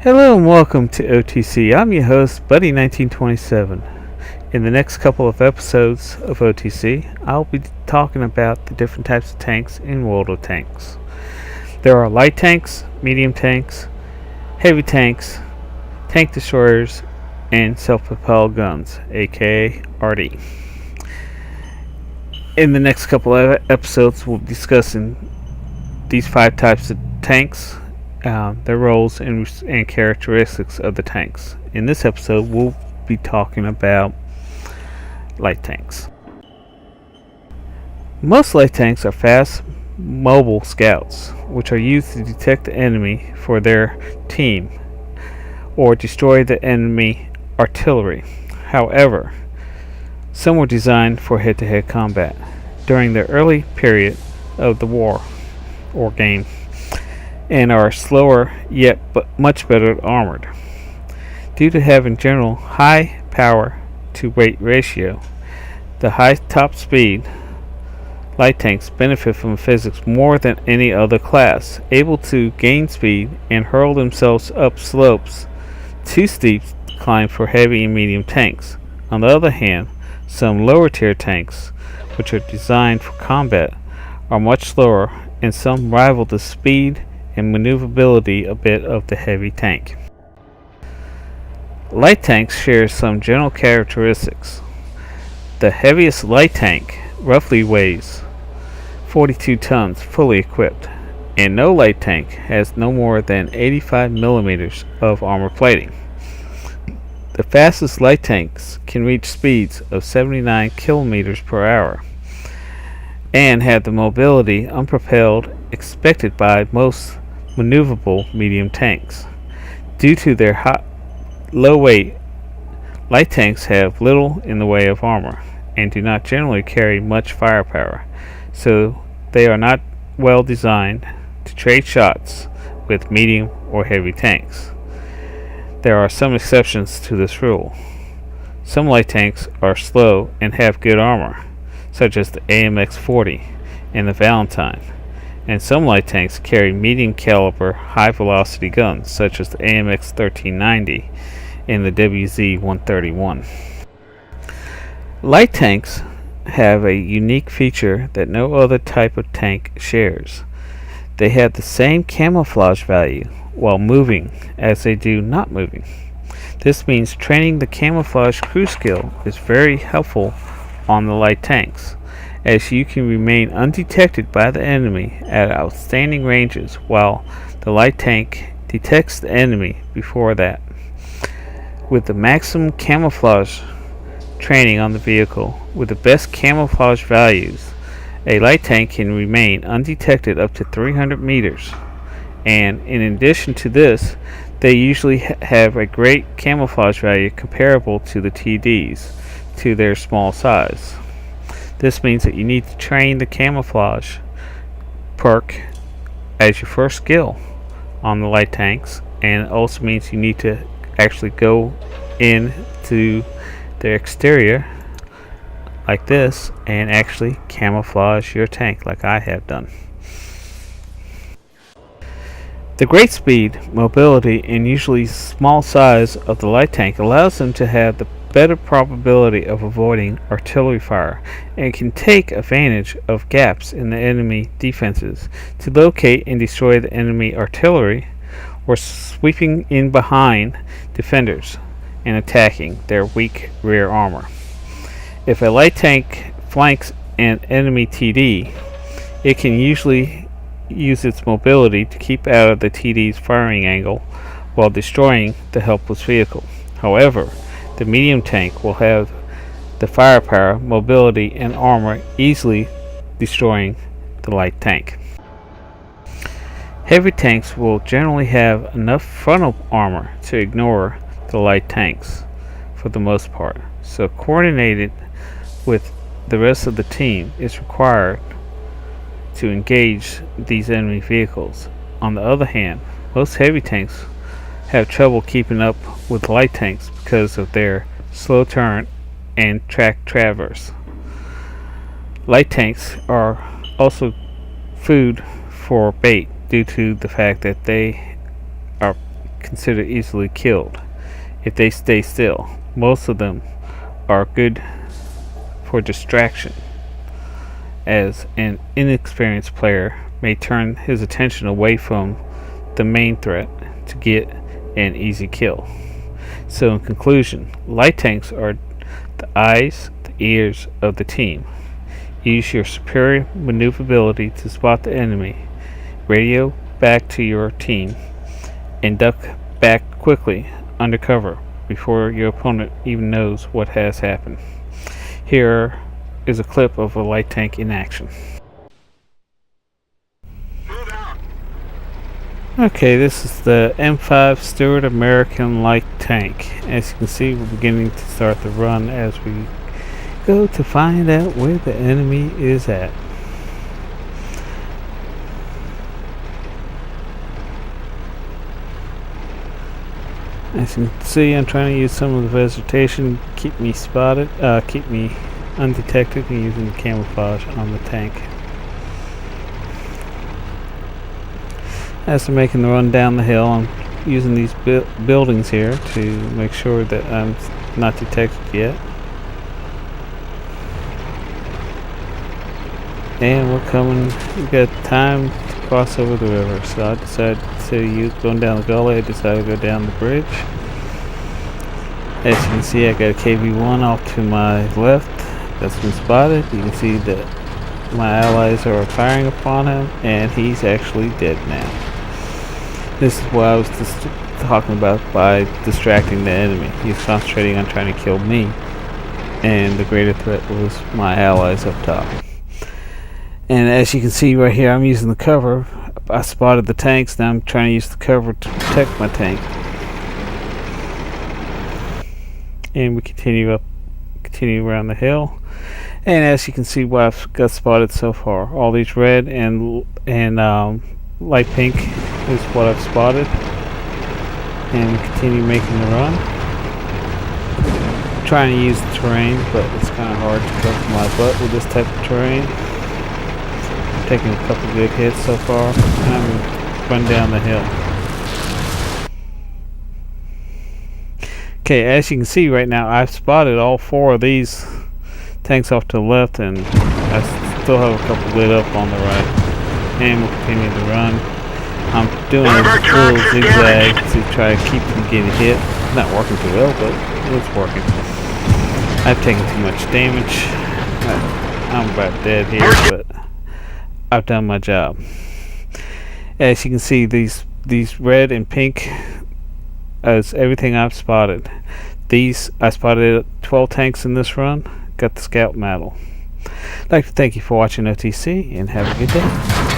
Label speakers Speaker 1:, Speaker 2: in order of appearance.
Speaker 1: Hello and welcome to OTC. I'm your host, Buddy1927. In the next couple of episodes of OTC, I'll be talking about the different types of tanks in World of Tanks. There are light tanks, medium tanks, heavy tanks, tank destroyers, and self-propelled guns, aka RD. In the next couple of episodes, we'll be discussing these 5 types of tanks, their roles and characteristics of the tanks. In this episode, we'll be talking about light tanks. Most light tanks are fast, mobile scouts, which are used to detect the enemy for their team or destroy the enemy artillery. However, some were designed for head-to-head combat during the early period of the war or game, and are slower yet but much better armored. Due to having general high power to weight ratio, the high top speed, light tanks benefit from physics more than any other class, able to gain speed and hurl themselves up slopes too steep to climb for heavy and medium tanks. On the other hand, some lower tier tanks, which are designed for combat, are much slower, and some rival the speed and maneuverability a bit of the heavy tank. Light tanks share some general characteristics. The heaviest light tank roughly weighs 42 tons fully equipped, and no light tank has no more than 85 millimeters of armor plating. The fastest light tanks can reach speeds of 79 kilometers per hour and have the mobility unpropelled expected by most maneuverable medium tanks. Due to their low weight, light tanks have little in the way of armor and do not generally carry much firepower, so they are not well designed to trade shots with medium or heavy tanks. There are some exceptions to this rule. Some light tanks are slow and have good armor, such as the AMX-40 and the Valentine, and some light tanks carry medium caliber high velocity guns such as the AMX-1390 and the WZ-131. Light tanks have a unique feature that no other type of tank shares. They have the same camouflage value while moving as they do not moving. This means training the camouflage crew skill is very helpful on the light tanks, as you can remain undetected by the enemy at outstanding ranges while the light tank detects the enemy before that. With the maximum camouflage training on the vehicle with the best camouflage values, a light tank can remain undetected up to 300 meters, and in addition to this, they usually have a great camouflage value comparable to the TDs to their small size. This means that you need to train the camouflage perk as your first skill on the light tanks, and it also means you need to actually go into the exterior like this and actually camouflage your tank like I have done. The great speed, mobility, and usually small size of the light tank allows them to have the better probability of avoiding artillery fire and can take advantage of gaps in the enemy defenses to locate and destroy the enemy artillery, or sweeping in behind defenders and attacking their weak rear armor. If a light tank flanks an enemy TD, it can usually use its mobility to keep out of the TD's firing angle while destroying the helpless vehicle. However, the medium tank will have the firepower, mobility, and armor easily destroying the light tank. Heavy tanks will generally have enough frontal armor to ignore the light tanks for the most part, so coordinated with the rest of the team is required to engage these enemy vehicles. On the other hand, most heavy tanks have trouble keeping up with light tanks because of their slow turn and track traverse. Light tanks are also food for bait due to the fact that they are considered easily killed if they stay still. Most of them are good for distraction, as an inexperienced player may turn his attention away from the main threat to get an easy kill. So in conclusion, light tanks are the eyes, the ears of the team. Use your superior maneuverability to spot the enemy, radio back to your team, and duck back quickly under cover before your opponent even knows what has happened. Here is a clip of a light tank in action. Okay, this is the M5 Stewart American light tank. As you can see, we're beginning to start the run as we go to find out where the enemy is at. As you can see, I'm trying to use some of the vegetation, keep me spotted, keep me undetected, and using the camouflage on the tank. As I'm making the run down the hill, I'm using these buildings here to make sure that I'm not detected yet. And we're coming, we've got time to cross over the river, so I decided to going down the gully, I decided to go down the bridge. As you can see, I got a KV-1 off to my left that's been spotted. You can see that my allies are firing upon him, and he's actually dead now. This is what I was just talking about by distracting the enemy. He's concentrating on trying to kill me, and the greater threat was my allies up top. And as you can see right here, I'm using the cover. I spotted the tanks, now I'm trying to use the cover to protect my tank. And we continue around the hill. And as you can see, what I've got spotted so far, all these red and light pink is what I've spotted. And we continue making the run. I'm trying to use the terrain, but it's kind of hard to cover my butt with this type of terrain. Taking a couple good hits so far, and I'm going to run down the hill. Okay, as you can see right now, I've spotted all four of these tanks off to the left, and I still have a couple lit up on the right. And we'll continue to run. I'm doing a little zigzag to try to keep from getting hit. It's not working too well, but it's working. I've taken too much damage. I'm about dead here, but I've done my job. As you can see, these red and pink is everything I've spotted. I spotted 12 tanks in this run. Got the scout medal. I'd like to thank you for watching OTC, and have a good day.